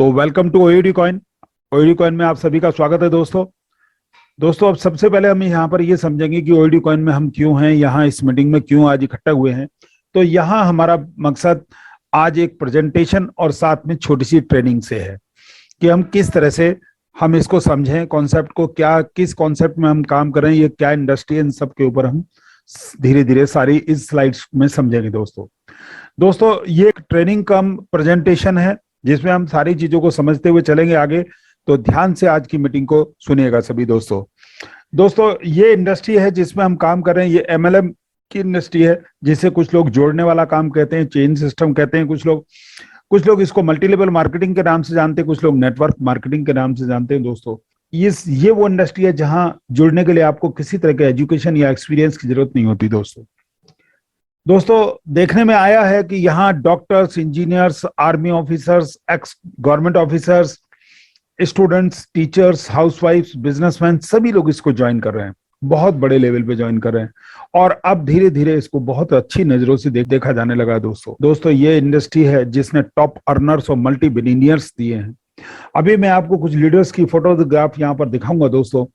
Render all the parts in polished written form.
तो welcome to ओयूडी coin. ओयूडी coin में आप सभी का स्वागत है दोस्तों। अब सबसे पहले हम यहाँ पर ये समझेंगे कि ओयूडी कॉइन में हम क्यों हैं, यहाँ इस मीटिंग में क्यों आज इकट्ठा हुए हैं। तो यहाँ हमारा मकसद आज एक प्रेजेंटेशन और साथ में छोटी सी ट्रेनिंग से है कि हम किस तरह से हम इसको समझें, कॉन्सेप्ट को, क्या किस कॉन्सेप्ट में हम काम कर रहे हैं, ये क्या इंडस्ट्री है, इन सब के ऊपर हम धीरे धीरे सारी इस स्लाइड्स में समझेंगे दोस्तों ये एक ट्रेनिंग कम प्रेजेंटेशन है जिसमें हम सारी चीजों को समझते हुए चलेंगे आगे। तो ध्यान से आज की मीटिंग को सुनिएगा सभी दोस्तों ये इंडस्ट्री है जिसमें हम काम कर रहे हैं, ये एमएलएम की इंडस्ट्री है जिसे कुछ लोग जोड़ने वाला काम कहते हैं, चेन सिस्टम कहते हैं, कुछ लोग इसको मल्टी लेवल मार्केटिंग के नाम से जानते हैं, कुछ लोग नेटवर्क मार्केटिंग के नाम से जानते हैं। दोस्तों ये वो इंडस्ट्री है जहां जुड़ने के लिए आपको किसी तरह के एजुकेशन या एक्सपीरियंस की जरूरत नहीं होती। दोस्तों देखने में आया है कि यहाँ doctors, engineers, army officers, ex government officers, students, teachers, हाउसवाइफ्स, बिजनेसमैन सभी लोग इसको ज्वाइन कर रहे हैं, बहुत बड़े लेवल पे ज्वाइन कर रहे हैं और अब धीरे धीरे इसको बहुत अच्छी नजरों से देखा जाने लगा है दोस्तों ये इंडस्ट्री है जिसने टॉप अर्नर्स और मल्टी बिलियनियर्स दिए हैं। अभी मैं आपको कुछ लीडर्स की फोटोग्राफ यहाँ पर दिखाऊंगा दोस्तों।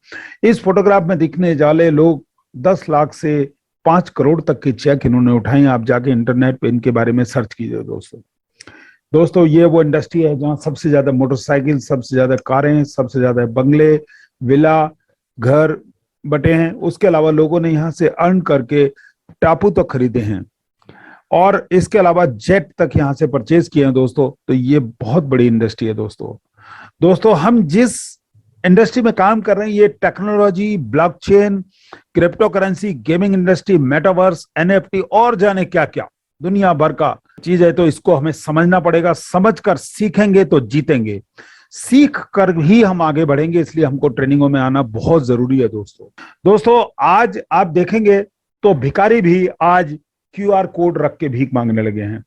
इस फोटोग्राफ में दिखने वाले लोग 10 लाख से 5 करोड़ तक के चेक इन्होंने उठाए। आप जाके इंटरनेट पे इनके बारे में सर्च कीजिए दोस्तों ये वो इंडस्ट्री है जहां सबसे ज्यादा मोटरसाइकिल, सबसे ज्यादा कारें, सबसे ज्यादा बंगले, विला, घर बटे हैं। उसके अलावा लोगों ने यहाँ से अर्न करके टापू तक खरीदे हैं और इसके अलावा जेट तक यहाँ से परचेज किए हैं दोस्तों। तो ये बहुत बड़ी इंडस्ट्री है दोस्तों हम जिस इंडस्ट्री में काम कर रहे हैं ये technology, blockchain, crypto currency, gaming industry, metaverse, NFT और जाने क्या क्या दुनिया भर का चीज है। तो इसको हमें समझना पड़ेगा, समझकर सीखेंगे तो जीतेंगे, सीख कर ही हम आगे बढ़ेंगे। इसलिए हमको ट्रेनिंगों में आना बहुत जरूरी है दोस्तों आज आप देखेंगे तो भिखारी भी आज क्यूआर कोड रख के भीख मांगने लगे हैं।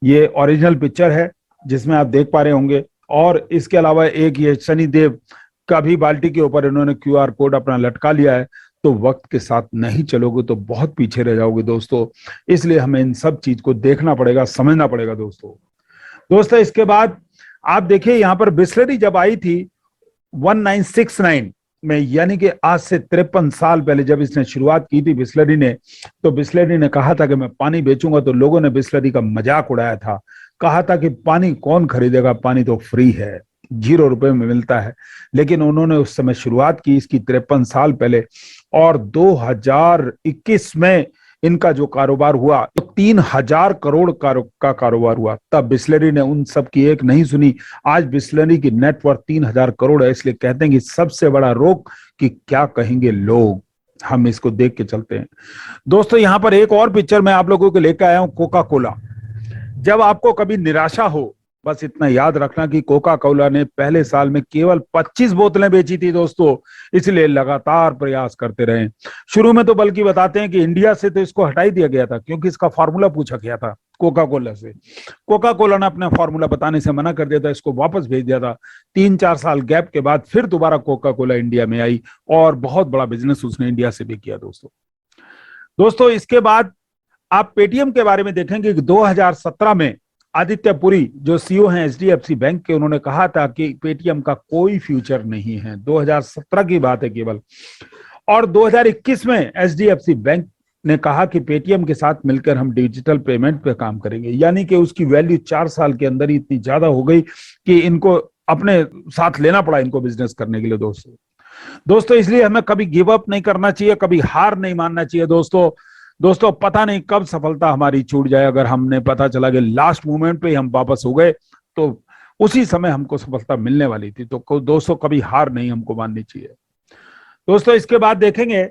ये ओरिजिनल पिक्चर है जिसमें आप देख पा रहे होंगे और इसके अलावा एक ये शनिदेव का भी बाल्टी के ऊपर इन्होंने क्यूआर कोड अपना लटका लिया है। तो वक्त के साथ नहीं चलोगे तो बहुत पीछे रह जाओगे दोस्तों, इसलिए हमें इन सब चीज को देखना पड़ेगा, समझना पड़ेगा दोस्तों इसके बाद आप देखिए यहाँ पर बिस्लरी जब आई थी 1969 में, यानी कि आज से 53 साल पहले जब इसने शुरुआत की थी बिस्लरी ने, तो बिस्लरी ने कहा था कि मैं पानी बेचूंगा। तो लोगों ने बिस्लरी का मजाक उड़ाया था, कहा था कि पानी कौन खरीदेगा, पानी तो फ्री है, 0 रुपए में मिलता है। लेकिन उन्होंने उस समय शुरुआत की इसकी 53 साल पहले और 2021 में इनका जो कारोबार हुआ तो 3000 करोड़ का कारोबार हुआ। तब बिस्लरी ने उन सब की एक नहीं सुनी। आज बिस्लरी की नेटवर्थ 3000 करोड़ है। इसलिए कहते हैं कि सबसे बड़ा रोग कि क्या कहेंगे लोग। हम इसको देख के चलते हैं दोस्तों। यहाँ पर एक और पिक्चर मैं आप लोगों को लेकर आया हूं, कोका कोला। जब आपको कभी निराशा हो, बस इतना याद रखना कि कोका कोला ने पहले साल में केवल 25 बोतलें बेची थी दोस्तों, इसलिए लगातार प्रयास करते रहे। शुरू में तो बल्कि बताते हैं कि इंडिया से तो इसको हटा ही दिया गया था क्योंकि इसका फॉर्मूला पूछा गया था कोका कोला से। कोका कोला ने अपना फॉर्मूला बताने से मना कर दिया था, इसको वापस भेज दिया था। 3-4 साल गैप के बाद फिर दोबारा कोका कोला इंडिया में आई और बहुत बड़ा बिजनेस उसने इंडिया से भी किया दोस्तों इसके बाद आप पेटीएम के बारे में देखेंगे कि 2017 में आदित्य पुरी जो सीईओ हैं एचडीएफसी बैंक के, उन्होंने कहा था कि पेटीएम का कोई फ्यूचर नहीं है। 2017 की बात है केवल। और 2021 में एचडीएफसी बैंक ने कहा कि पेटीएम के साथ मिलकर हम डिजिटल पेमेंट पे काम करेंगे। यानी कि उसकी वैल्यू 4 साल के अंदर ही इतनी ज्यादा हो गई कि इनको अपने साथ लेना पड़ा इनको बिजनेस करने के लिए दोस्तों इसलिए हमें कभी गिव अप नहीं करना चाहिए, कभी हार नहीं मानना चाहिए दोस्तों पता नहीं कब सफलता हमारी छूट जाए। अगर हमने पता चला कि लास्ट मोमेंट पे हम वापस हो गए तो उसी समय हमको सफलता मिलने वाली थी। तो दोस्तों कभी हार नहीं हमको माननी चाहिए दोस्तों। इसके बाद देखेंगे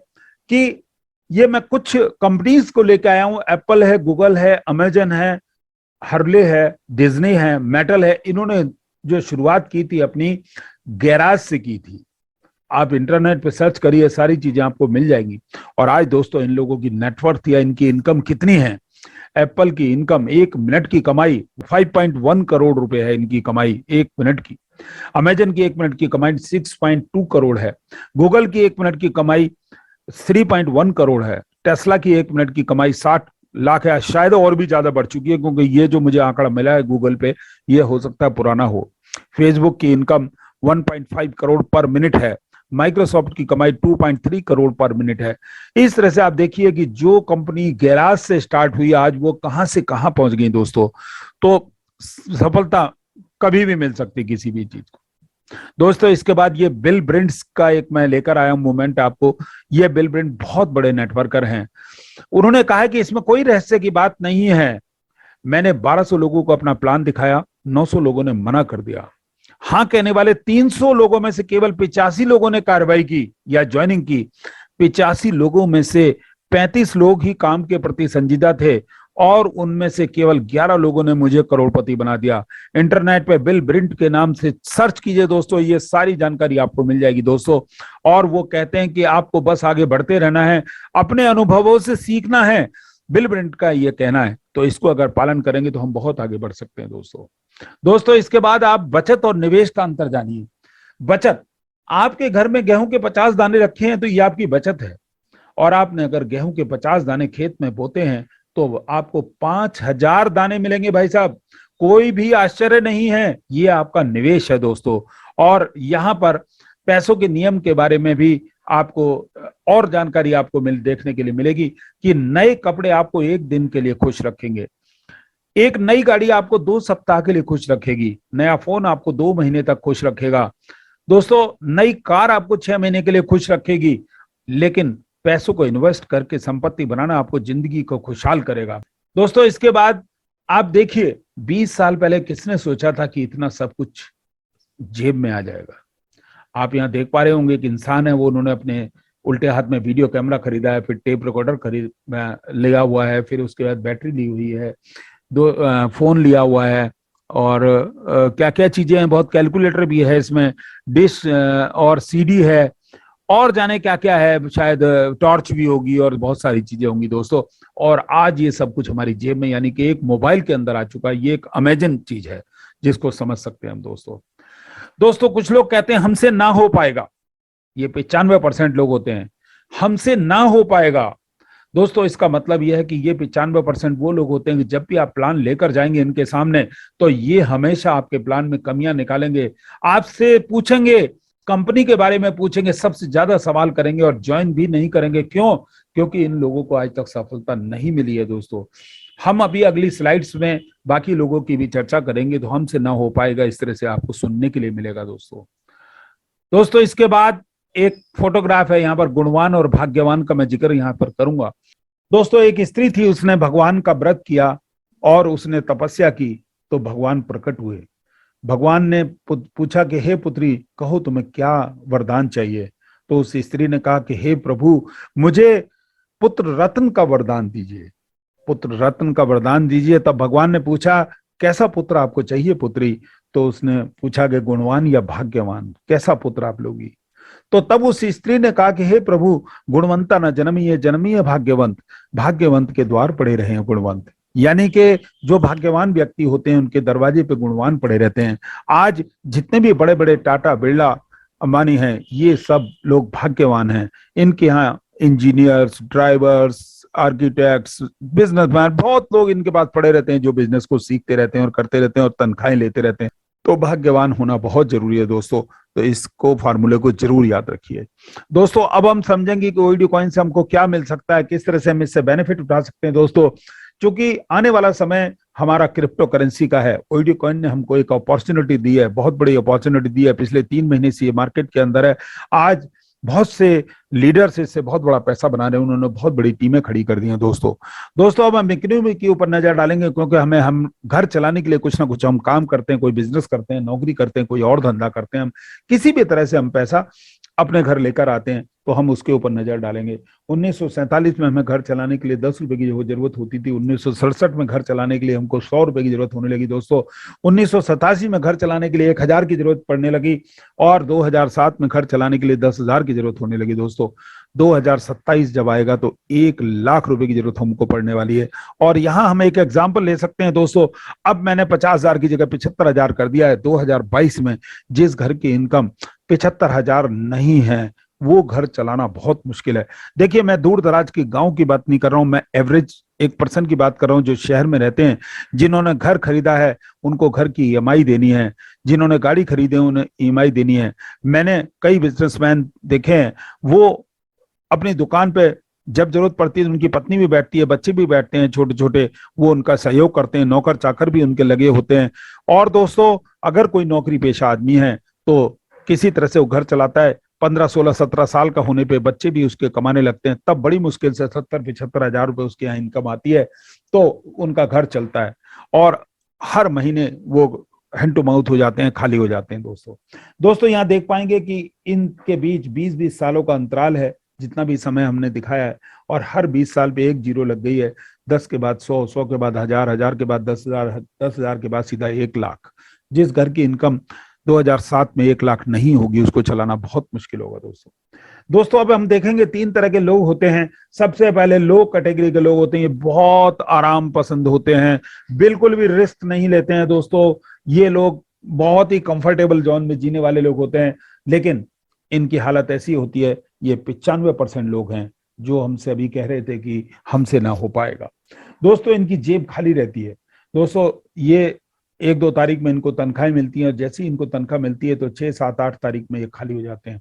कि ये मैं कुछ कंपनीज को लेकर आया हूं। एप्पल है, गूगल है, अमेजन है, हर्ले है, डिज्नी है, मेटल है। इन्होंने जो शुरुआत की थी अपनी गैराज से की थी। आप इंटरनेट पे सर्च करिए, सारी चीजें आपको मिल जाएंगी। और आज दोस्तों इन लोगों की नेटवर्थ या इनकी इनकम कितनी है? एप्पल की इनकम 1 मिनट की कमाई 5.1 करोड़ रुपए है इनकी कमाई 1 मिनट की। अमेजन की 1 मिनट की कमाई 6.2 करोड़ है। गूगल की 1 मिनट की कमाई 3.1 करोड़ है। टेस्ला की 1 मिनट की कमाई 60 लाख है, शायद और भी ज्यादा बढ़ चुकी है क्योंकि ये जो मुझे आंकड़ा मिला है गूगल पे ये हो सकता है पुराना हो। फेसबुक की इनकम 1.5 करोड़ पर मिनट है, माइक्रोसॉफ्ट की कमाई 2.3 करोड़ पर मिनट है। इस तरह से आप देखिए कि जो कंपनी गैराज से स्टार्ट हुई आज वो कहां से कहां पहुंच गई दोस्तों। तो सफलता कभी भी मिल सकती किसी भी चीज को। दोस्तों इसके बाद ये बिल ब्रिंट्स का एक मैं लेकर आया हूं मूवमेंट आपको। ये बिल ब्रिंट बहुत बड़े नेटवर्कर हैं। उन्होंने कहा है कि इसमें कोई रहस्य की बात नहीं है। मैंने 1200 लोगों को अपना प्लान दिखाया, 900 लोगों ने मना कर दिया। हाँ कहने वाले 300 लोगों में से केवल 85 लोगों ने कार्रवाई की या ज्वाइनिंग की। 85 लोगों में से 35 लोग ही काम के प्रति संजीदा थे और उनमें से केवल 11 लोगों ने मुझे करोड़पति बना दिया। इंटरनेट पे बिल ब्रिंट के नाम से सर्च कीजिए दोस्तों, ये सारी जानकारी आपको मिल जाएगी दोस्तों। और वो कहते हैं कि आपको बस आगे बढ़ते रहना है, अपने अनुभवों से सीखना है। बिल ब्रिंट का ये कहना है, तो इसको अगर पालन करेंगे तो हम बहुत आगे बढ़ सकते हैं दोस्तों। दोस्तों इसके बाद आप बचत और निवेश का अंतर जानिए। बचत, आपके घर में गेहूं के 50 दाने रखे हैं तो ये आपकी बचत है। और आपने अगर गेहूं के 50 दाने खेत में बोते हैं तो आपको 5000 दाने मिलेंगे भाई साहब। कोई भी आश्चर्य नहीं है, ये आपका निवेश है दोस्तों। और यहां पर पैसों के नियम के बारे में भी आपको और जानकारी आपको देखने के लिए मिलेगी कि नए कपड़े आपको एक दिन के लिए खुश रखेंगे, एक नई गाड़ी आपको 2 सप्ताह के लिए खुश रखेगी, नया फोन आपको 2 महीने तक खुश रखेगा दोस्तों, नई कार आपको 6 महीने के लिए खुश रखेगी। लेकिन पैसों को इन्वेस्ट करके संपत्ति बनाना आपको जिंदगी को खुशहाल करेगा दोस्तों। इसके बाद आप देखिए 20 साल पहले किसने सोचा था कि इतना सब कुछ जेब में आ जाएगा। आप यहाँ देख पा रहे होंगे कि इंसान है वो, उन्होंने अपने उल्टे हाथ में वीडियो कैमरा खरीदा है, फिर टेप रिकॉर्डर खरीद लिया हुआ है, फिर उसके बाद बैटरी ली हुई है, फोन लिया हुआ है, और क्या क्या चीजें हैं, बहुत कैलकुलेटर भी है इसमें, डिश और सीडी है, और जाने क्या क्या है, शायद टॉर्च भी होगी और बहुत सारी चीजें होंगी दोस्तों। और आज ये सब कुछ हमारी जेब में यानी कि एक मोबाइल के अंदर आ चुका है। ये एक अमेजिंग चीज है जिसको समझ सकते हैं हम दोस्तों। दोस्तों कुछ लोग कहते हैं हमसे ना हो पाएगा, ये 95% लोग होते हैं, हमसे ना हो पाएगा। दोस्तों इसका मतलब यह है कि ये 95% वो लोग होते हैं कि जब भी आप प्लान लेकर जाएंगे इनके सामने तो ये हमेशा आपके प्लान में कमियां निकालेंगे, आपसे पूछेंगे, कंपनी के बारे में पूछेंगे, सबसे ज्यादा सवाल करेंगे और ज्वाइन भी नहीं करेंगे। क्यों? क्योंकि इन लोगों को आज तक सफलता नहीं मिली है दोस्तों। हम अभी अगली स्लाइड्स में बाकी लोगों की भी चर्चा करेंगे, तो हमसे ना हो पाएगा इस तरह से आपको सुनने के लिए मिलेगा दोस्तों। दोस्तों इसके बाद एक फोटोग्राफ है, यहाँ पर गुणवान और भाग्यवान का मैं जिक्र यहाँ पर करूंगा। दोस्तों एक स्त्री थी, उसने भगवान का व्रत किया और उसने तपस्या की तो भगवान प्रकट हुए। भगवान ने पूछा कि हे पुत्री, कहो तुम्हें क्या वरदान चाहिए। तो उस स्त्री ने कहा कि हे प्रभु, मुझे पुत्र रत्न का वरदान दीजिए, पुत्र रत्न का वरदान दीजिए। तब भगवान ने पूछा कैसा पुत्र आपको चाहिए पुत्री। तो उसने पूछा कि गुणवान या भाग्यवान, कैसा पुत्र आप लोगी। तो तब उस स्त्री ने कहा कि हे प्रभु, गुणवंता न जन्मी है भाग्यवंत, भाग्यवंत के द्वार पड़े रहे हैं गुणवंत। यानी कि जो भाग्यवान व्यक्ति होते हैं उनके दरवाजे पे गुणवान पड़े रहते हैं। आज जितने भी बड़े बड़े टाटा, बिरला, अंबानी हैं, ये सब लोग भाग्यवान हैं। इनके यहाँ इंजीनियर्स, ड्राइवर्स, आर्किटेक्ट्स, बिजनेसमैन, बहुत लोग इनके पास पड़े रहते हैं जो बिजनेस को सीखते रहते हैं और करते रहते हैं और तनख्वाहें लेते रहते हैं। तो भाग्यवान होना बहुत जरूरी है दोस्तों। तो इसको फार्मूले को जरूर याद रखिए दोस्तों। अब हम समझेंगे कि ओईडी कॉइन से हमको क्या मिल सकता है, किस तरह से हम इससे बेनिफिट उठा सकते हैं दोस्तों। क्योंकि आने वाला समय हमारा क्रिप्टो करेंसी का है। ओईडी कॉइन ने हमको एक अपॉर्चुनिटी दी है, बहुत बड़ी अपॉर्चुनिटी दी है। पिछले 3 महीने से ये मार्केट के अंदर है। आज बहुत से लीडर्स इससे बहुत बड़ा पैसा बना रहे हैं, उन्होंने बहुत बड़ी टीमें खड़ी कर दी हैं दोस्तों। अब हम इकोनॉमी के ऊपर नजर डालेंगे, क्योंकि हम घर चलाने के लिए कुछ ना कुछ हम काम करते हैं, कोई बिजनेस करते हैं, नौकरी करते हैं, कोई और धंधा करते हैं, हम किसी भी तरह से हम पैसा अपने घर लेकर आते हैं, तो हम उसके ऊपर नजर डालेंगे। 1947 में हमें घर चलाने के लिए 10 रुपए की जो जरूरत होती थी, 1967 में घर चलाने के लिए हमको 100 रुपए की जरूरत होने लगी दोस्तों। 1987 में घर चलाने के लिए 1000 की जरूरत पड़ने लगी, और 2007 में घर चलाने के लिए 10,000 की जरूरत होने लगी दोस्तों। 2027 जब आएगा तो 1,00,000 रुपए की जरूरत हमको पड़ने वाली है। और यहाँ हम एक एग्जाम्पल ले सकते हैं दोस्तों। अब मैंने 50,000 की जगह 75,000 कर दिया है। 2022 में जिस घर की इनकम 75,000 नहीं है, वो घर चलाना बहुत मुश्किल है। देखिए मैं दूर दराज के गांव की बात नहीं कर रहा हूं, मैं एवरेज पर्सन की बात कर रहा हूँ जो शहर में रहते हैं, जिन्होंने घर खरीदा है उनको घर की ईएमआई देनी है, जिन्होंने गाड़ी खरीदे उन्हें ईएमआई देनी है। मैंने कई बिजनेसमैन देखे हैं, वो अपनी दुकान पे जब जरूरत पड़ती है तो उनकी पत्नी भी बैठती है, बच्चे भी बैठते हैं छोटे छोटे, वो उनका सहयोग करते हैं, नौकर चाकर भी उनके लगे होते हैं। और दोस्तों अगर कोई नौकरी पेशा आदमी है तो किसी तरह से वो घर चलाता है। 15, 16, 17 साल का होने पे बच्चे भी उसके कमाने लगते हैं, तब बड़ी मुश्किल से 70, 75 हजार रुपए उसके यहाँ इनकम आती है, तो उनका घर चलता है। और हर महीने वो हैंड टू माउथ हो जाते हैं, खाली हो जाते हैं। दोस्तों यहाँ देख पाएंगे कि इनके बीच 20-20 सालों का अंतराल है, जितना भी समय हमने दिखाया है, और हर 20 साल पे एक जीरो लग गई है। 10 के बाद 100, 100 के बाद 1000, 1000 के बाद 10,000, 10,000 के बाद सीधा 1 लाख। जिस घर की इनकम 2007 में 1 लाख नहीं होगी, उसको चलाना बहुत मुश्किल होगा। दोस्तों अब हम देखेंगे 3 तरह के लोग होते हैं। सबसे पहले लो कैटेगरी के लोग होते हैं, ये बहुत आराम पसंद होते हैं, बिल्कुल भी रिस्क नहीं लेते हैं। दोस्तों ये लोग बहुत ही कंफर्टेबल जोन में जीने वाले लोग होते हैं, लेकिन इनकी हालत ऐसी होती है, ये 95% लोग हैं जो हमसे अभी कह रहे थे कि हमसे ना हो पाएगा। दोस्तों इनकी जेब खाली रहती है। दोस्तों ये 1-2 तारीख में इनको तनख्वाहें मिलती हैं, और जैसे ही इनको तनख्वाह मिलती है तो 6, 7, 8 तारीख में ये खाली हो जाते हैं।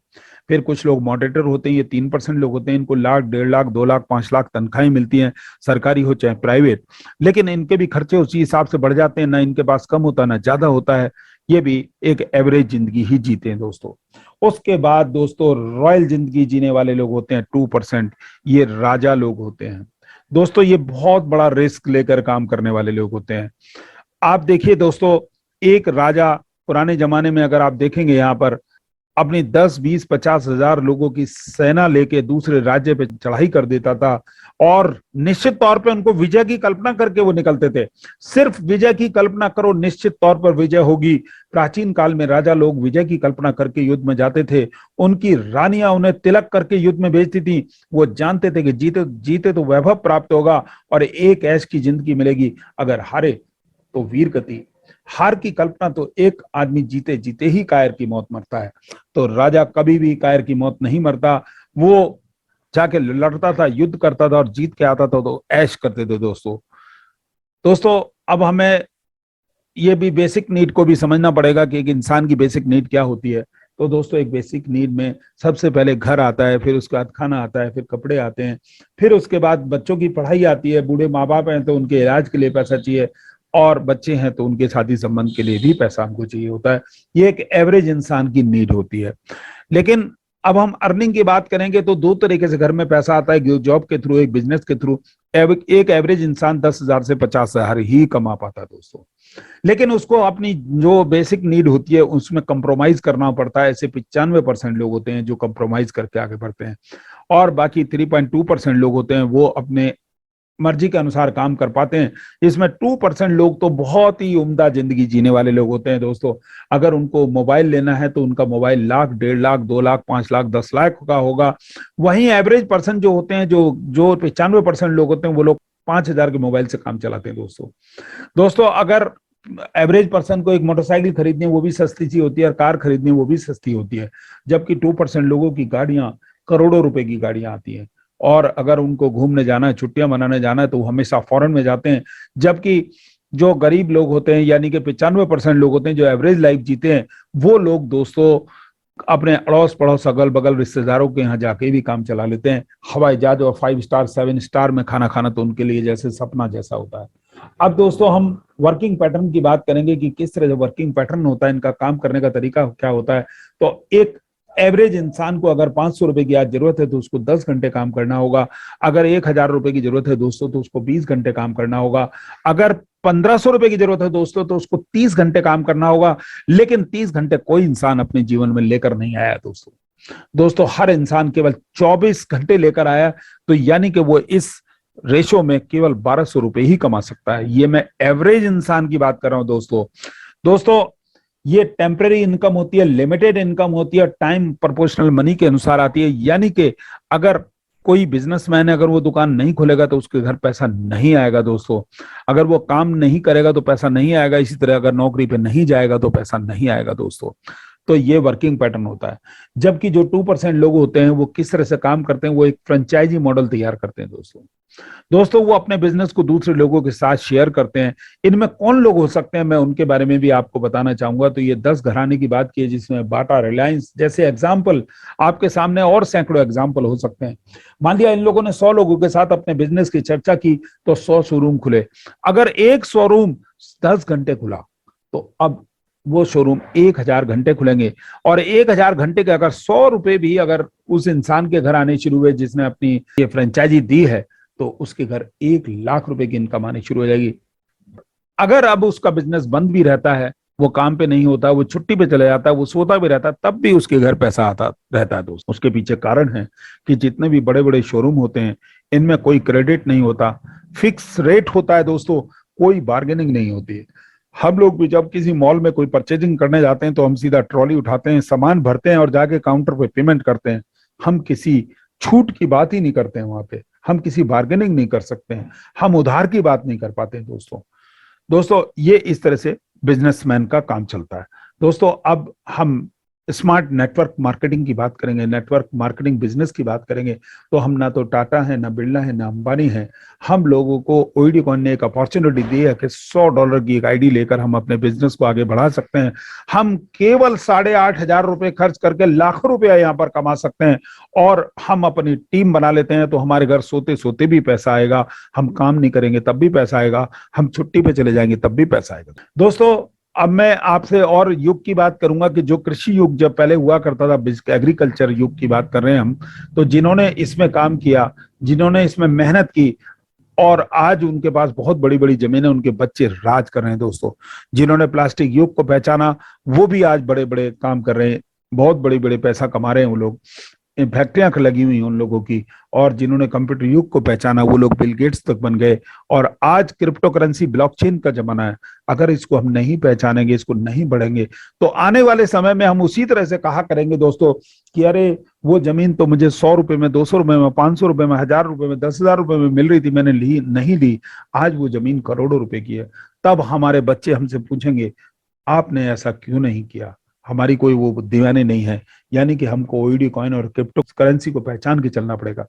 फिर कुछ लोग मॉडरेटर होते हैं, ये 3% लोग होते हैं, इनको लाख, 1.5 लाख, 2 लाख, 5 लाख तनख्वाहें मिलती हैं, सरकारी हो चाहे प्राइवेट, लेकिन इनके भी खर्चे उसी हिसाब से बढ़ जाते हैं, ना इनके पास कम होता ना ज्यादा होता है। ये भी एक एवरेज जिंदगी ही जीते हैं। दोस्तों उसके बाद दोस्तों रॉयल जिंदगी जीने वाले लोग होते हैं 2%, ये राजा लोग होते हैं। दोस्तों ये बहुत बड़ा रिस्क लेकर काम करने वाले लोग होते हैं। आप देखिए दोस्तों, एक राजा पुराने जमाने में अगर आप देखेंगे यहाँ पर अपनी 10, 20, 50 हजार लोगों की सेना लेके दूसरे राज्य पे चढ़ाई कर देता था, और निश्चित तौर पे उनको विजय की कल्पना करके वो निकलते थे। सिर्फ विजय की कल्पना करो, निश्चित तौर पर विजय होगी। प्राचीन काल में राजा लोग विजय की कल्पना करके युद्ध में जाते थे, उनकी रानियां उन्हें तिलक करके युद्ध में भेजती थी। वो जानते थे कि जीते जीते तो वैभव प्राप्त होगा और एक ऐश की जिंदगी मिलेगी, अगर हारे तो वीर गति। हार की कल्पना तो एक आदमी जीते जीते ही कायर की मौत मरता है, तो राजा कभी भी कायर की मौत नहीं मरता। वो जाके लड़ता था, युद्ध करता था और जीत के आता था, तो ऐश करते थे। दोस्तों अब हमें ये भी बेसिक नीड को भी समझना पड़ेगा कि एक इंसान की बेसिक नीड क्या होती है। तो दोस्तों एक बेसिक नीड में सबसे पहले घर आता है, फिर उसके बाद खाना आता है, फिर कपड़े आते हैं, फिर उसके बाद बच्चों की पढ़ाई आती है, बूढ़े माँ बाप हैं तो उनके इलाज के लिए पैसा चाहिए, और बच्चे हैं तो उनके शादी संबंध के लिए भी पैसा हमको चाहिए होता है। ये एक एवरेज इंसान की नीड होती है। लेकिन अब हम अर्निंग की बात करेंगे तो 2 तरीके से घर में पैसा आता है, जॉब के थ्रू, एक बिजनेस के थ्रू। एक एवरेज इंसान 10,000 से 50,000 ही कमा पाता है दोस्तों, लेकिन उसको अपनी जो बेसिक नीड होती है उसमें कंप्रोमाइज करना पड़ता है। ऐसे 95% लोग होते हैं जो कंप्रोमाइज करके आगे बढ़ते हैं, और बाकी 3.2% लोग होते हैं वो अपने मर्जी के अनुसार काम कर पाते हैं। इसमें 2% लोग तो बहुत ही उम्दा जिंदगी जीने वाले लोग होते हैं। दोस्तों अगर उनको मोबाइल लेना है तो उनका मोबाइल लाख, 1.5 लाख, 2 लाख, 5 लाख, 10 लाख का होगा। वहीं एवरेज पर्सन जो होते हैं, जो 95% लोग होते हैं, वो लोग 5,000 के मोबाइल से काम चलाते हैं। दोस्तों अगर एवरेज पर्सन को एक मोटरसाइकिल खरीदनी है वो भी सस्ती सी होती है, और कार खरीदनी है वो भी सस्ती होती है, जबकि 2% लोगों की गाड़ियां करोड़ों रुपए की गाड़ियां आती हैं। और अगर उनको घूमने जाना है, छुट्टियां मनाने जाना है, तो वो हमेशा फॉरेन में जाते हैं। जबकि जो गरीब लोग होते हैं, यानी कि 95% लोग होते हैं जो एवरेज लाइफ जीते हैं, वो लोग दोस्तों अपने अड़ोस पड़ोस, अगल बगल रिश्तेदारों के यहाँ जाके भी काम चला लेते हैं। हवाई जहाज और 5 स्टार 7 स्टार में खाना खाना तो उनके लिए जैसे सपना जैसा होता है। अब दोस्तों हम वर्किंग पैटर्न की बात करेंगे कि किस तरह से वर्किंग पैटर्न होता है, इनका काम करने का तरीका क्या होता है। तो एक एवरेज इंसान को अगर 500 रुपए की आज जरूरत है तो उसको 10 घंटे काम करना होगा। अगर 1,000 रुपए की जरूरत है दोस्तों तो उसको 20 घंटे काम करना होगा। अगर 1,500 रुपए की जरूरत है दोस्तों तो उसको 30 घंटे काम करना होगा। लेकिन 30 घंटे कोई इंसान अपने जीवन में लेकर नहीं आया दोस्तों हर इंसान केवल 24 घंटे लेकर आया, तो यानी कि वो इस रेशो में केवल 1,200 रुपए ही कमा सकता है। ये मैं एवरेज इंसान की बात कर रहा हूं दोस्तों ये टेम्परेरी इनकम होती है, लिमिटेड इनकम होती है, टाइम प्रोपोर्शनल मनी के अनुसार आती है। यानी कि अगर कोई बिजनेसमैन है, अगर वो दुकान नहीं खोलेगा तो उसके घर पैसा नहीं आएगा दोस्तों। अगर वो काम नहीं करेगा तो पैसा नहीं आएगा। इसी तरह अगर नौकरी पे नहीं जाएगा तो पैसा नहीं आएगा दोस्तों। तो ये वर्किंग पैटर्न होता है। जबकि जो 2% लोग होते हैं वो किस तरह से काम करते हैं, वो एक फ्रेंचाइजी मॉडल तैयार करते हैं दोस्तों। दोस्तों वो अपने बिजनेस को दूसरे लोगों के साथ शेयर करते हैं। इनमें कौन लोग हो सकते हैं, मैं उनके बारे में भी आपको बताना चाहूंगा। तो ये 10 घराने की बात की है, जिसमें बाटा, रिलायंस जैसे एग्जाम्पल आपके सामने और सैकड़ों एग्जाम्पल हो सकते हैं। मान लिया इन लोगों ने 100 लोगों के साथ अपने बिजनेस की चर्चा की तो 100 शोरूम खुले। अगर एक शोरूम 10 घंटे खुला तो अब वो शोरूम 1000 घंटे खुलेंगे। और 1000 घंटे के अगर 100 रुपए भी अगर उस इंसान के घर आने शुरू हुए जिसने अपनी ये फ्रेंचाइजी दी है, तो उसके घर 1 लाख रुपए की इनकम आनी शुरू हो जाएगी। अगर अब उसका बिजनेस बंद भी रहता है, वो काम पे नहीं होता, वो छुट्टी पे चले जाता है, वो सोता भी रहता है, तब भी उसके घर पैसा आता रहता है दोस्त। उसके पीछे कारण है कि जितने भी बड़े बड़े शोरूम होते हैं इनमें कोई क्रेडिट नहीं होता, फिक्स रेट होता है दोस्तों, कोई बार्गेनिंग नहीं होती है। हम लोग भी जब किसी मॉल में कोई परचेजिंग करने जाते हैं तो हम सीधा ट्रॉली उठाते हैं, सामान भरते हैं और जाके काउंटर पे पेमेंट करते हैं। हम किसी छूट की बात ही नहीं करते हैं वहां पे, हम किसी बार्गेनिंग नहीं कर सकते हैं, हम उधार की बात नहीं कर पाते हैं दोस्तों। दोस्तों ये इस तरह से बिजनेसमैन का काम चलता है। दोस्तों अब हम स्मार्ट नेटवर्क मार्केटिंग की बात करेंगे, नेटवर्क मार्केटिंग बिजनेस की बात करेंगे। तो हम ना तो टाटा है, ना बिरला है, ना अंबानी है। हम लोगों को ओईडी कॉइन ने एक अपॉर्चुनिटी दी है कि $100 की एक आईडी लेकर हम अपने बिजनेस को आगे बढ़ा सकते हैं। हम केवल 8,500 खर्च करके लाखों रुपया यहाँ पर कमा सकते हैं। और हम अपनी टीम बना लेते हैं तो हमारे घर सोते सोते भी पैसा आएगा, हम काम नहीं करेंगे तब भी पैसा आएगा, हम छुट्टी पे चले जाएंगे तब भी पैसा आएगा। दोस्तों अब मैं आपसे और युग की बात करूंगा कि जो कृषि युग जब पहले हुआ करता था, एग्रीकल्चर युग की बात कर रहे हैं हम। तो जिन्होंने इसमें काम किया, जिन्होंने इसमें मेहनत की और आज उनके पास बहुत बड़ी बड़ी जमीनें, उनके बच्चे राज कर रहे हैं दोस्तों। जिन्होंने प्लास्टिक युग को पहचाना वो भी आज बड़े बड़े काम कर रहे हैं, बहुत बड़े बड़े पैसा कमा रहे हैं वो लोग, फैक्ट्रियां लगी हुई उन लोगों की। और जिन्होंने कंप्यूटर युग को पहचाना वो लोग बिल गेट्स तक बन गए। और आज क्रिप्टो करेंसी ब्लॉकचेन का जमाना है। अगर इसको हम नहीं पहचानेंगे, इसको नहीं बढ़ेंगे, तो आने वाले समय में हम उसी तरह से कहा करेंगे दोस्तों कि अरे वो जमीन तो मुझे 100 रुपए में, 200 रुपए में, 500 रुपए में, 1000 रुपए में, 10,000 रुपए में मिल रही थी, मैंने ली नहीं ली, आज वो जमीन करोड़ों रुपए की है। तब हमारे बच्चे हमसे पूछेंगे आपने ऐसा क्यों नहीं किया, हमारी कोई वो दीवाने नहीं है। यानी कि हमको ओईडी कॉइन और क्रिप्टो करेंसी को पहचान के चलना पड़ेगा,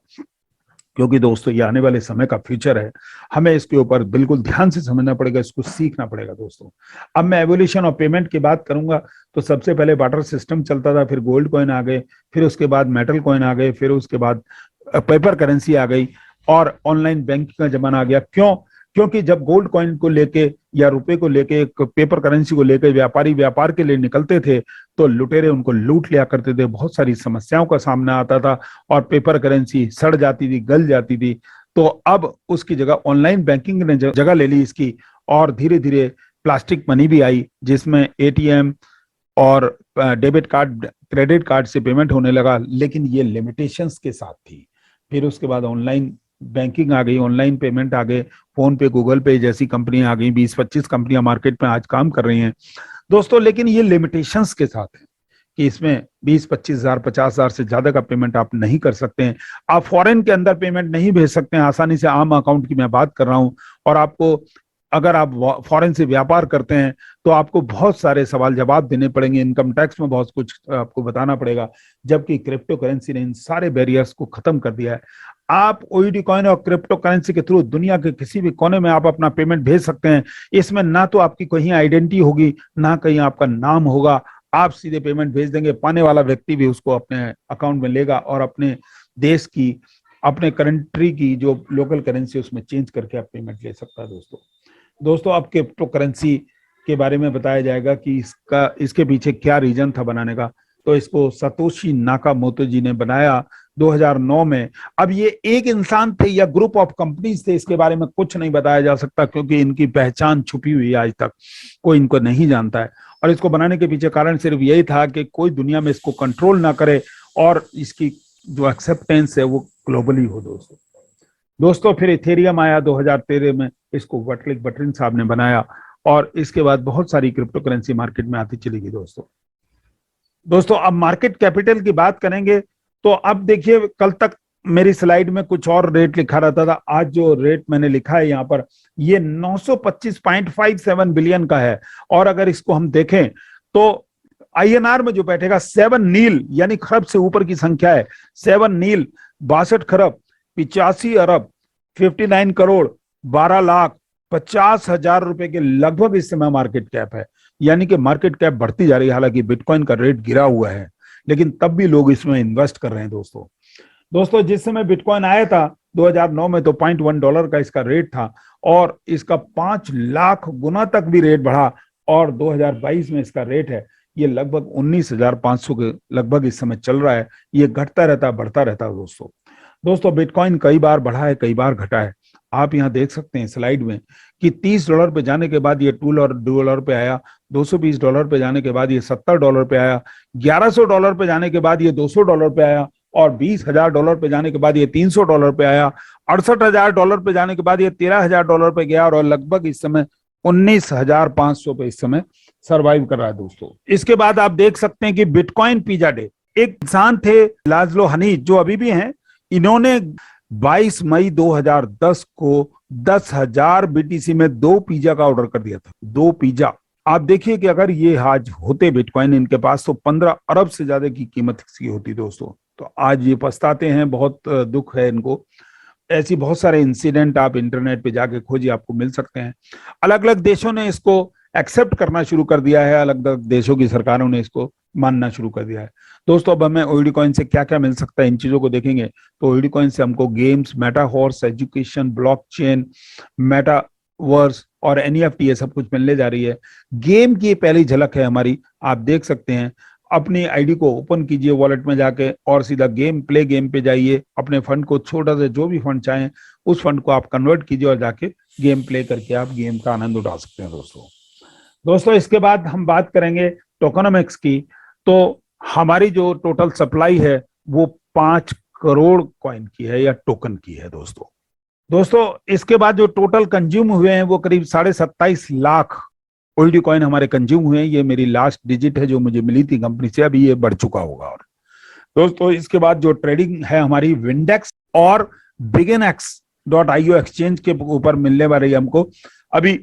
क्योंकि दोस्तों ये आने वाले समय का फ्यूचर है। हमें इसके ऊपर बिल्कुल ध्यान से समझना पड़ेगा, इसको सीखना पड़ेगा दोस्तों। अब मैं एवोल्यूशन ऑफ पेमेंट की बात करूंगा तो सबसे पहले बार्टर सिस्टम चलता था, फिर गोल्ड कॉइन आ गए, फिर उसके बाद मेटल कॉइन आ गए, फिर उसके बाद पेपर करेंसी आ गई और ऑनलाइन बैंकिंग का जमाना आ गया। क्यों? क्योंकि जब गोल्ड कॉइन को लेके या रुपए को लेके, पेपर करेंसी को लेके व्यापारी व्यापार के लिए निकलते थे तो लुटेरे उनको लूट लिया करते थे, बहुत सारी समस्याओं का सामना आता था और पेपर करेंसी सड़ जाती थी, गल जाती थी। तो अब उसकी जगह ऑनलाइन बैंकिंग ने जगह ले ली इसकी, और धीरे धीरे प्लास्टिक मनी भी आई जिसमें एटीएम और डेबिट कार्ड, क्रेडिट कार्ड से पेमेंट होने लगा, लेकिन ये लिमिटेशंस के साथ थी। फिर उसके बाद ऑनलाइन बैंकिंग आ गई, ऑनलाइन पेमेंट आ गए, फोन पे, गूगल पे जैसी कंपनियां आ गई, 20-25 कंपनियां मार्केट में आज काम कर रही हैं दोस्तों। लेकिन ये लिमिटेशंस के साथ है कि इसमें 20-25 हजार, 50,000 से ज्यादा का पेमेंट आप नहीं कर सकते हैं। आप फॉरेन के अंदर पेमेंट नहीं भेज सकते हैं आसानी से, आम अकाउंट की मैं बात कर रहा हूं। और आपको, अगर आप फॉरेन से व्यापार करते हैं तो आपको बहुत सारे सवाल जवाब देने पड़ेंगे, इनकम टैक्स में बहुत कुछ आपको बताना पड़ेगा। जबकि क्रिप्टो करेंसी ने इन सारे बैरियर्स को खत्म कर दिया है। आप ओईडी कॉइन और क्रिप्टो करेंसी के थ्रू दुनिया के किसी भी कोने में आप अपना पेमेंट भेज सकते हैं। इसमें ना तो आपकी कहीं आइडेंटिटी होगी, ना कहीं आपका नाम होगा। आप सीधे पेमेंट भेज देंगे, पाने वाला व्यक्ति भी उसको अपने अकाउंट में लेगा और अपने देश की, अपने कंट्री की जो लोकल करेंसी उसमें चेंज करके आप पेमेंट ले सकता है दोस्तों। अब क्रिप्टो करेंसी के बारे में बताया जाएगा कि इसके पीछे क्या रीजन था बनाने का। तो इसको सतोशी नाकामोतो जी ने बनाया 2009 में। अब ये एक इंसान थे या ग्रुप ऑफ कंपनीज थे, इसके बारे में कुछ नहीं बताया जा सकता, क्योंकि इनकी पहचान छुपी हुई है, आज तक कोई इनको नहीं जानता है। और इसको बनाने के पीछे कारण सिर्फ यही था कि कोई दुनिया में इसको कंट्रोल ना करे और इसकी जो एक्सेप्टेंस है वो ग्लोबली हो दोस्तों। फिर इथेरियम आया 2013 में, इसको वटलिक बटरिन साहब ने बनाया और इसके बाद बहुत सारी क्रिप्टो करेंसी मार्केट में आती चली गई दोस्तों। अब मार्केट कैपिटल की बात करेंगे तो अब देखिए, कल तक मेरी स्लाइड में कुछ और रेट लिखा रहता था, आज जो रेट मैंने लिखा है यहाँ पर ये 925.57 बिलियन का है। और अगर इसको हम देखें तो INR में जो बैठेगा 7 नील, यानी खरब से ऊपर की संख्या है, 7 नील 62 खरब 85 अरब 59 करोड़ 12,50,000 रुपए के लगभग इस समय मार्केट कैप है। यानी कि मार्केट कैप बढ़ती जा रही है, हालांकि बिटकॉइन का रेट गिरा हुआ है, लेकिन तब भी लोग इसमें इन्वेस्ट कर रहे हैं। दोस्तों जिस समय बिटकॉइन आया था 2009 में, तो $0.1 का इसका रेट था और इसका 5 लाख गुना तक भी रेट बढ़ा, और 2022 में इसका रेट है ये लगभग 19,500 के लगभग इस समय चल रहा है। ये घटता रहता, बढ़ता रहता है दोस्तों बिटकॉइन कई बार बढ़ा है, कई बार घटा है। आप यहाँ देख सकते हैं स्लाइड में कि $30 पे जाने के बाद ये $2 पे आया, $220 पे जाने के बाद ये $70 पे आया, $1100 पे जाने के बाद ये $200 पे आया, और $20,000 पे जाने के बाद ये $300 पे आया, $68,000 पे जाने के बाद ये $13,000 पे गया, और लगभग इस समय 19,500 पे इस समय सरवाइव कर रहा है दोस्तों। इसके बाद आप देख सकते हैं कि बिटकॉइन पिज्जा डे, एक इंसान थे लाजलो हनीज जो अभी भी हैं, इन्होंने 22 मई 2010 को 10,000 BTC में 2 पिज्जा का ऑर्डर कर दिया था। 2 पिज्जा, आप देखिए कि अगर ये आज होते बिटकॉइन इनके पास, तो 15 अरब से ज्यादा की कीमत इसकी होती दोस्तों। तो आज ये पछताते हैं, बहुत दुख है इनको। ऐसी बहुत सारे इंसिडेंट आप इंटरनेट पे जाके खोजिए, आपको मिल सकते हैं। अलग अलग देशों ने इसको एक्सेप्ट करना शुरू कर दिया है, अलग अलग देशों की सरकारों ने इसको मानना शुरू कर दिया है। दोस्तों अब हमें ओईडी कॉइन से क्या क्या मिल सकता है, इन चीजों को देखेंगे तो ओईडी कॉइन से हमको गेम्स, मेटाहॉर्स, एजुकेशन, ब्लॉकचेन, मेटावर्स और एनईएफटी ये सब कुछ मिलने जा रही है। गेम की पहली झलक है हमारी, आप देख सकते हैं। अपनी आईडी को ओपन कीजिए वॉलेट में जाके और सीधा गेम पे जाइए। अपने फंड को, छोटा से जो भी फंड चाहें उस फंड को आप कन्वर्ट कीजिए और जाके गेम प्ले करके आप गेम का आनंद उठा सकते हैं दोस्तों इसके बाद हम बात करेंगे टोकनोमिक्स की। तो हमारी जो टोटल सप्लाई है वो 5 करोड़ कॉइन की है या टोकन की है दोस्तों इसके बाद जो टोटल कंज्यूम हुए हैं वो करीब 27.5 लाख ओईडी कॉइन हमारे कंज्यूम हुए हैं। ये मेरी लास्ट डिजिट है जो मुझे मिली थी कंपनी से, अभी ये बढ़ चुका होगा। और दोस्तों इसके बाद जो ट्रेडिंग है हमारी विंडेक्स और बिगिनएक्स.io एक्सचेंज के ऊपर मिलने वाली है हमको। अभी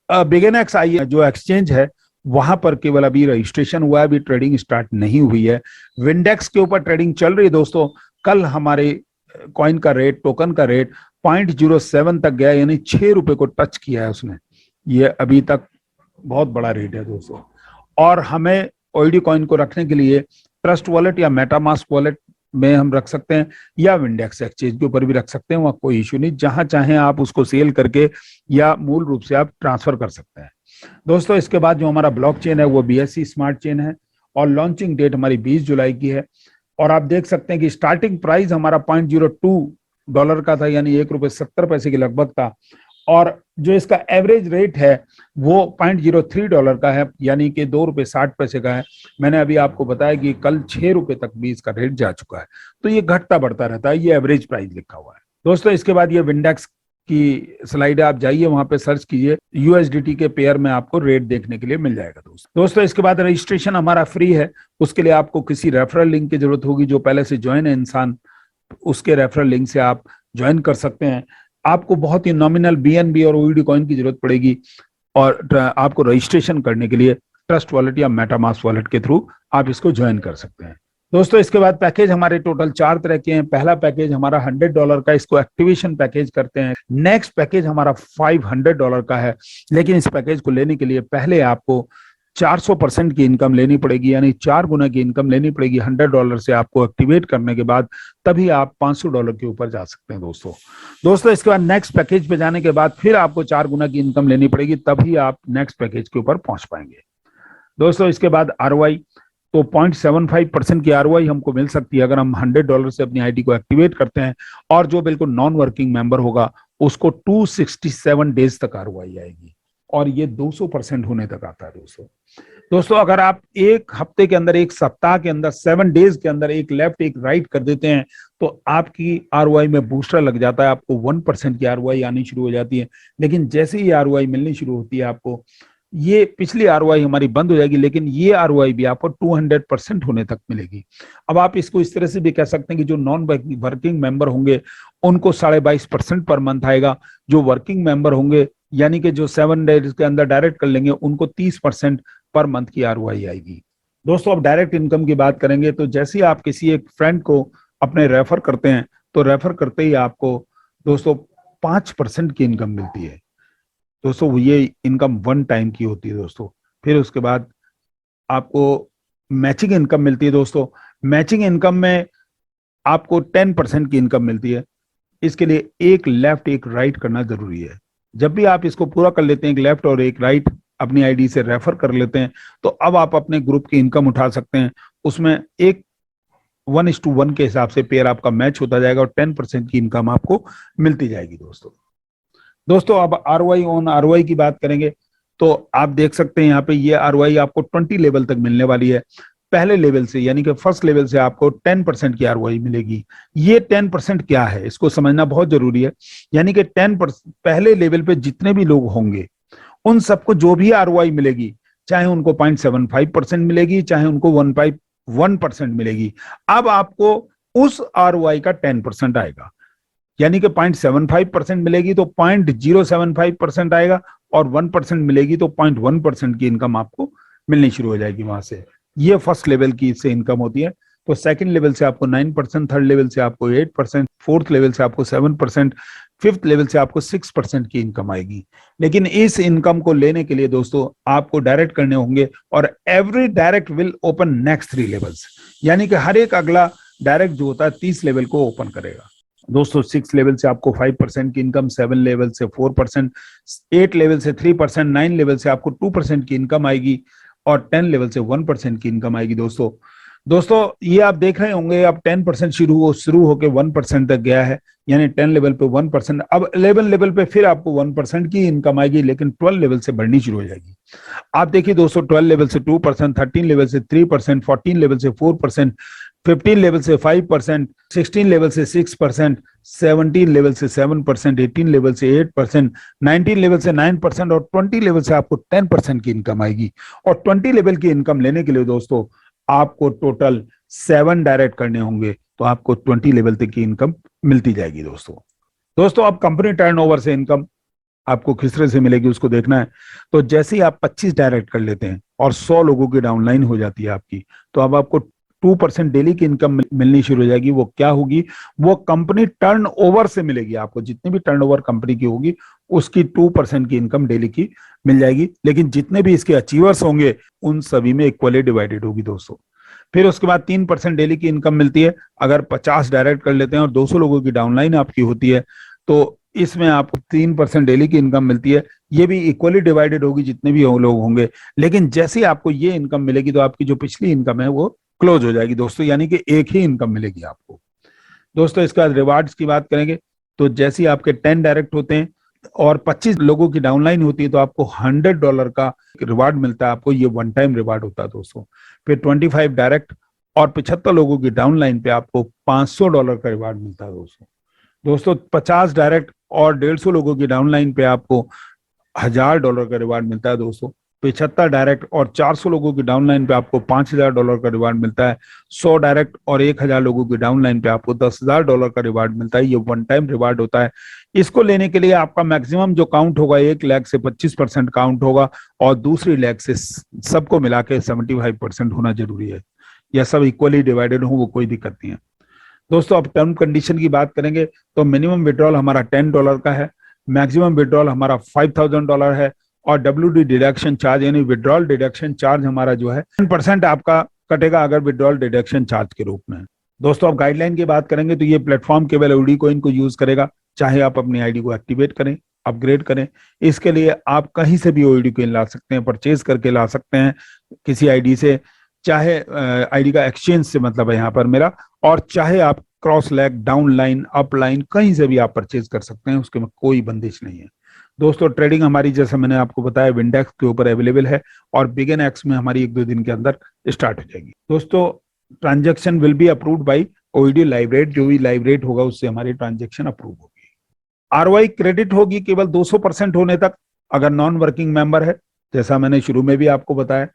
बिगिनएक्स जो एक्सचेंज है वहां पर केवल अभी रजिस्ट्रेशन हुआ है, अभी ट्रेडिंग स्टार्ट नहीं हुई है। विंडेक्स के ऊपर ट्रेडिंग चल रही है दोस्तों। कल हमारे कॉइन का रेट, टोकन का रेट 0.07 तक गया, यानी 6 रुपए को टच किया है उसने। ये अभी तक बहुत बड़ा रेट है दोस्तों। और हमें ओईडी कॉइन को रखने के लिए ट्रस्ट वॉलेट या मेटामास्क वॉलेट में हम रख सकते हैं, या विंडेक्स एक्सचेंज के ऊपर भी रख सकते हैं, वहां कोई इश्यू नहीं। जहां चाहें आप उसको सेल करके या मूल रूप से आप ट्रांसफर कर सकते हैं दोस्तों। इसके बाद जो हमारा ब्लॉकचेन है वो BSC स्मार्ट चेन है और लॉन्चिंग डेट हमारी 20 जुलाई की है। और आप देख सकते हैं कि स्टार्टिंग प्राइस हमारा $0.02 का था, यानी $1.70 के लगभग था। और जो इसका एवरेज रेट है वो $0.03 का है, यानी कि $2.60 का है। मैंने अभी आपको बताया कि कल 6 रुपए तक भी इसका रेट जा चुका है। तो ये घटता बढ़ता रहता है, ये एवरेज प्राइस लिखा हुआ है दोस्तों। इसके बाद ये विंडेक्स की स्लाइड है, आप जाइए वहां पे सर्च कीजिए, USDT के पेयर में आपको रेट देखने के लिए मिल जाएगा दोस्तों इसके बाद रजिस्ट्रेशन हमारा फ्री है। उसके लिए आपको किसी रेफरल लिंक की जरूरत होगी। जो पहले से ज्वाइन है इंसान, उसके रेफरल लिंक से आप ज्वाइन कर सकते हैं। आपको बहुत ही नॉमिनल BNB और ओईडी कॉइन की जरूरत पड़ेगी, और आपको रजिस्ट्रेशन करने के लिए ट्रस्ट वॉलेट या मेटामास्क वॉलेट के थ्रू आप इसको ज्वाइन कर सकते हैं दोस्तों। इसके बाद पैकेज हमारे टोटल 4 तरह के हैं। पहला पैकेज हमारा $100 का, इसको एक्टिवेशन पैकेज करते हैं। नेक्स्ट पैकेज हमारा $500 का है, लेकिन इस पैकेज को लेने के लिए पहले आपको 400% की इनकम लेनी पड़ेगी, यानी 4 गुना की इनकम लेनी पड़ेगी $100 से। आपको एक्टिवेट करने के बाद तभी आप $500 के ऊपर जा सकते हैं दोस्तों इसके बाद नेक्स्ट पैकेज पे जाने के बाद फिर आपको 4 गुना की इनकम लेनी पड़ेगी, तभी आप नेक्स्ट पैकेज के ऊपर पहुंच पाएंगे दोस्तों। इसके बाद ROI, तो 0.75% की ROI हमको मिल सकती है अगर हम $100 से अपनी आईडी को एक्टिवेट करते हैं। और जो बिल्कुल नॉन वर्किंग मेंबर होगा उसको 267 डेज तक ROI आएगी, और ये 200% होने तक आता है दोस्तों अगर आप एक हफ्ते के अंदर, एक सप्ताह के अंदर, 7 डेज के अंदर एक लेफ्ट एक राइट कर देते हैं तो आपकी ROI में बूस्टर लग जाता है, आपको 1% की ROI आनी शुरू हो जाती है। लेकिन जैसे ही ROI मिलनी शुरू होती है आपको, ये पिछली ROI हमारी बंद हो जाएगी, लेकिन ये ROI भी आपको 200% होने तक मिलेगी। अब आप इसको इस तरह से भी कह सकते हैं कि जो नॉन वर्किंग मेंबर होंगे उनको 22.5% पर मंथ आएगा। जो वर्किंग मेंबर होंगे, यानी कि जो 7 डेज के अंदर डायरेक्ट कर लेंगे, उनको 30% पर मंथ की ROI आएगी। दोस्तों अब डायरेक्ट इनकम की बात करेंगे तो जैसे ही आप किसी एक फ्रेंड को अपने रेफर करते हैं तो रेफर करते ही आपको दोस्तों 5% की इनकम मिलती है। दोस्तों ये इनकम वन टाइम की होती है दोस्तों। फिर उसके बाद आपको मैचिंग इनकम मिलती है दोस्तों। मैचिंग इनकम में आपको 10% की इनकम मिलती है। इसके लिए एक लेफ्ट एक राइट करना जरूरी है। जब भी आप इसको पूरा कर लेते हैं, एक लेफ्ट और एक राइट अपनी आईडी से रेफर कर लेते हैं, तो अब आप अपने ग्रुप की इनकम उठा सकते हैं। उसमें एक 1:1 के हिसाब से पेयर आपका मैच होता जाएगा और 10% की इनकम आपको मिलती जाएगी दोस्तों। दोस्तों अब आरओआई ऑन आरओआई की बात करेंगे तो आप देख सकते हैं यहाँ पे ये आरओआई आपको 20 लेवल तक मिलने वाली है। पहले लेवल से यानी कि फर्स्ट लेवल से आपको 10% की आरओआई मिलेगी। ये 10% क्या है इसको समझना बहुत जरूरी है। यानी कि 10% पहले लेवल पे जितने भी लोग होंगे उन सबको जो भी आरओआई मिलेगी, चाहे उनको 0.75% मिलेगी, चाहे उनको 1.1% मिलेगी, अब आपको उस आरओआई का 10% आएगा। यानी कि 0.75% मिलेगी तो 0.075% आएगा और 1% मिलेगी तो 0.1% की इनकम आपको मिलनी शुरू हो जाएगी वहां से। ये फर्स्ट लेवल की इससे इनकम होती है। तो सेकंड लेवल से आपको 9%, थर्ड लेवल से आपको 8%, फोर्थ लेवल से आपको 7%, फिफ्थ लेवल से आपको 6% की इनकम आएगी। लेकिन इस इनकम को लेने के लिए दोस्तों आपको डायरेक्ट करने होंगे और every direct will open next 3 levels. यानी कि हर एक अगला डायरेक्ट जो होता है 30 लेवल को ओपन करेगा। दोस्तों 6 लेवल से आपको 5% की इनकम, 7 लेवल से 4%, 8 लेवल से 3%, 9 लेवल से आपको 2% की इनकम आएगी और 10 लेवल से 1% की इनकम आएगी दोस्तों। दोस्तों ये आप देख रहे होंगे अब 10% शुरू होकर 1% तक गया है। यानी 10 लेवल पे 1%, अब 11 लेवल पे फिर आपको 1% की इनकम आएगी, लेकिन 12 लेवल से बढ़नी शुरू हो जाएगी। आप देखिए दोस्तों 12 लेवल से 2%, 13 लेवल से 3%, 14 लेवल से 4%, 15 लेवल से 5%, 16 लेवल से 6%, 17 लेवल से 7%, 18 लेवल से 8%, 19 लेवल से 9% और 20 लेवल से आपको 10% की इनकम आएगी। और 20 लेवल की इनकम लेने के लिए दोस्तों आपको टोटल 7 डायरेक्ट करने होंगे तो आपको 20 लेवल तक की इनकम मिलती जाएगी दोस्तों। दोस्तों अब कंपनी टर्नओवर से इनकम आपको किस तरह से मिलेगी उसको देखना है। तो जैसे ही आप 25 डायरेक्ट कर लेते हैं और 100 लोगों की डाउनलाइन हो जाती है आपकी, तो अब आपको 2% डेली की इनकम मिलनी शुरू हो जाएगी। वो क्या होगी? वो कंपनी टर्नओवर से मिलेगी आपको। जितनी भी टर्नओवर कंपनी की होगी उसकी 2% की इनकम डेली की मिल जाएगी। लेकिन जितने भी इसके अचीवर्स होंगे उन सभी में इक्वली डिवाइडेड होगी दोस्तों। फिर उसके बाद 3% डेली की इनकम मिलती है। अगर 50 डायरेक्ट कर लेते हैं और 200 लोगों की डाउनलाइन आपकी होती है तो इसमें आपको 3% डेली की इनकम मिलती है। ये भी इक्वली डिवाइडेड होगी जितने भी लोग होंगे। लेकिन जैसे ही आपको ये इनकम मिलेगी तो आपकी जो पिछली इनकम है वो क्लोज हो जाएगी दोस्तों। यानी कि एक ही इनकम मिलेगी आपको। दोस्तों इसके बाद रिवार्ड्स की बात करेंगे तो जैसे ही आपके 10 डायरेक्ट होते हैं और 25 लोगों की डाउनलाइन होती है तो आपको $100 का रिवार्ड मिलता है आपको। ये वन टाइम रिवार्ड होता है दोस्तों। फिर 25 डायरेक्ट और 75 लोगों की डाउनलाइन पे आपको $500 का रिवार्ड मिलता है दोस्तों। दोस्तों 50 डायरेक्ट और 150 लोगों की डाउनलाइन पे आपको $1000 का रिवार्ड मिलता है दोस्तों। 75 डायरेक्ट और 400 लोगों की डाउनलाइन पे आपको $5000 का रिवार्ड मिलता है। 100 डायरेक्ट और 1000 लोगों की डाउनलाइन पे आपको $10000 का रिवार्ड मिलता है। ये वन टाइम रिवार्ड होता है। इसको लेने के लिए आपका मैक्सिमम जो काउंट होगा 1 लाख से 25% काउंट होगा और दूसरी लाख से सबको मिला के 75% होना जरूरी है। यह सब इक्वली डिवाइडेड हो वो कोई दिक्कत नहीं है दोस्तों। अब टर्म कंडीशन की बात करेंगे तो मिनिमम विड्रॉल हमारा $10 का है, मैक्सिमम विड्रॉल हमारा $5000 है और WD डिडक्शन चार्ज यानी विड्रॉल डिडक्शन चार्ज हमारा जो है 10% आपका कटेगा अगर विड्रॉल डिडक्शन चार्ज के रूप में। दोस्तों अब गाइडलाइन की बात करेंगे तो ये प्लेटफॉर्म केवल ओडी कॉइन को यूज करेगा। चाहे आप अपनी आईडी को एक्टिवेट करें, अपग्रेड करें, इसके लिए आप कहीं से भी ओडी कॉइन ला सकते हैं, परचेज करके ला सकते हैं किसी आईडी से, चाहे आईडी का एक्सचेंज से मतलब है यहाँ पर मेरा, और चाहे आप cross lag, down line, up line कहीं से भी आप परचेज कर सकते हैं, उसके में कोई बंदिश नहीं है दोस्तों। ट्रेडिंग हमारी जैसे मैंने आपको बताया विंडेक्स के ऊपर अवेलेबल है और बिगन एक्स में हमारी 1-2 दिन के अंदर स्टार्ट हो जाएगी दोस्तों। Transaction will be approved by OED live rate. जो भी लाइव रेट होगा उससे हमारी ट्रांजेक्शन अप्रूव होगी। आरओआई क्रेडिट होगी केवल 200% होने तक अगर नॉन वर्किंग मेंबर है, जैसा मैंने शुरू में भी आपको बताया।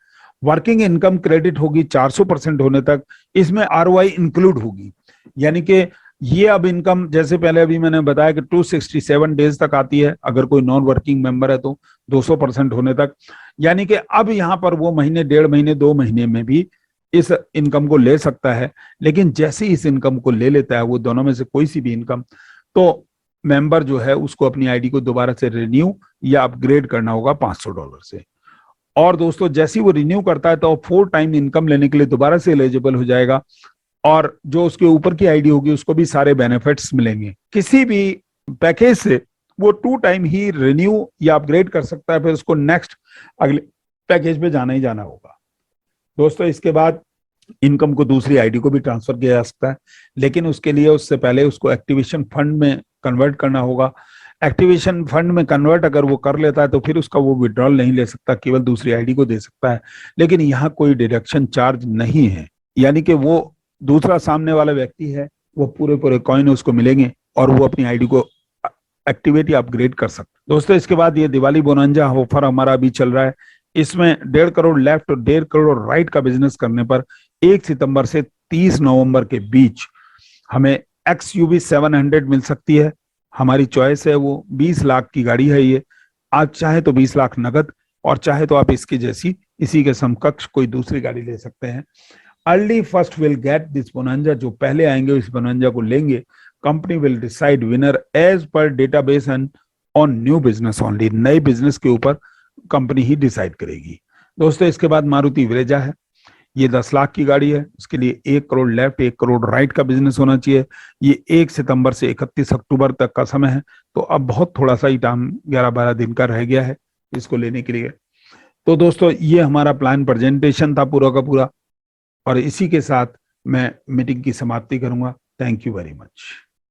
वर्किंग इनकम क्रेडिट होगी 400% होने तक। इसमें आरओआई इंक्लूड होगी। यानी कि ये अब इनकम जैसे पहले अभी मैंने बताया कि 267 डेज तक आती है अगर कोई नॉन वर्किंग मेंबर है तो 200% होने तक। यानी कि अब यहाँ पर वो महीने, 1.5 महीने, 2 महीने में भी इस इनकम को ले सकता है, लेकिन जैसे ही इस इनकम को ले लेता है, वो दोनों में से कोई सी भी इनकम, तो मेंबर जो है उसको अपनी आईडी को दोबारा से रिन्यू या अपग्रेड करना होगा $500 से। और दोस्तों जैसे ही वो रिन्यू करता है तो 4 टाइम इनकम लेने के लिए दोबारा से एलिजिबल हो जाएगा, और जो उसके ऊपर की आईडी होगी उसको भी सारे बेनिफिट्स मिलेंगे। किसी भी पैकेज से वो 2 टाइम ही रिन्यू या अपग्रेड कर सकता है, फिर उसको नेक्स्ट अगले पैकेज पे जाना ही जाना होगा। दोस्तों इसके बाद इनकम को दूसरी आईडी को भी ट्रांसफर किया जा सकता है, लेकिन उसके लिए उससे पहले उसको एक्टिवेशन फंड में कन्वर्ट करना होगा। एक्टिवेशन फंड में कन्वर्ट अगर वो कर लेता है तो फिर उसका वो विड्रॉल नहीं ले सकता, केवल दूसरी आईडी को दे सकता है, लेकिन यहाँ कोई डिडक्शन चार्ज नहीं है। यानी कि वो दूसरा सामने वाला व्यक्ति है, वो पूरे पूरे कॉइन उसको मिलेंगे और वो अपनी आईडी को एक्टिवेट या अपग्रेड कर सकता है। दोस्तों इसके बाद ये दिवाली बोनांजा ऑफर हमारा अभी चल रहा है। इसमें 1.5 करोड़ लेफ्ट और 1.5 करोड़ राइट का बिजनेस करने पर 1 सितंबर से 30 नवंबर के बीच हमें XUV 700 मिल सकती है। हमारी चॉइस है, वो 20 लाख की गाड़ी है ये। आज चाहे तो 20 लाख नगद, और चाहे तो आप इसकी जैसी इसी के समकक्ष कोई दूसरी गाड़ी ले सकते हैं। Early first will get this bonanza, जो पहले आएंगे इस बोनांजा को लेंगे। Company will decide winner as per database and on new business only, नए बिजनेस के ऊपर कंपनी ही डिसाइड करेगी। दोस्तों इसके बाद मारुति ब्रेजा है, ये 10 लाख की गाड़ी है। उसके लिए 1 करोड़ लेफ्ट 1 करोड़ राइट का बिजनेस होना चाहिए। ये 1 सितंबर से 31 अक्टूबर तक का समय है, तो अब बहुत थोड़ा सा ही टाइम 11-12 दिन का रह गया है इसको लेने के लिए। तो दोस्तों ये हमारा प्लान प्रेजेंटेशन था पूरा का पूरा, और इसी के साथ मैं मीटिंग की समाप्ति करूंगा। Thank you very much.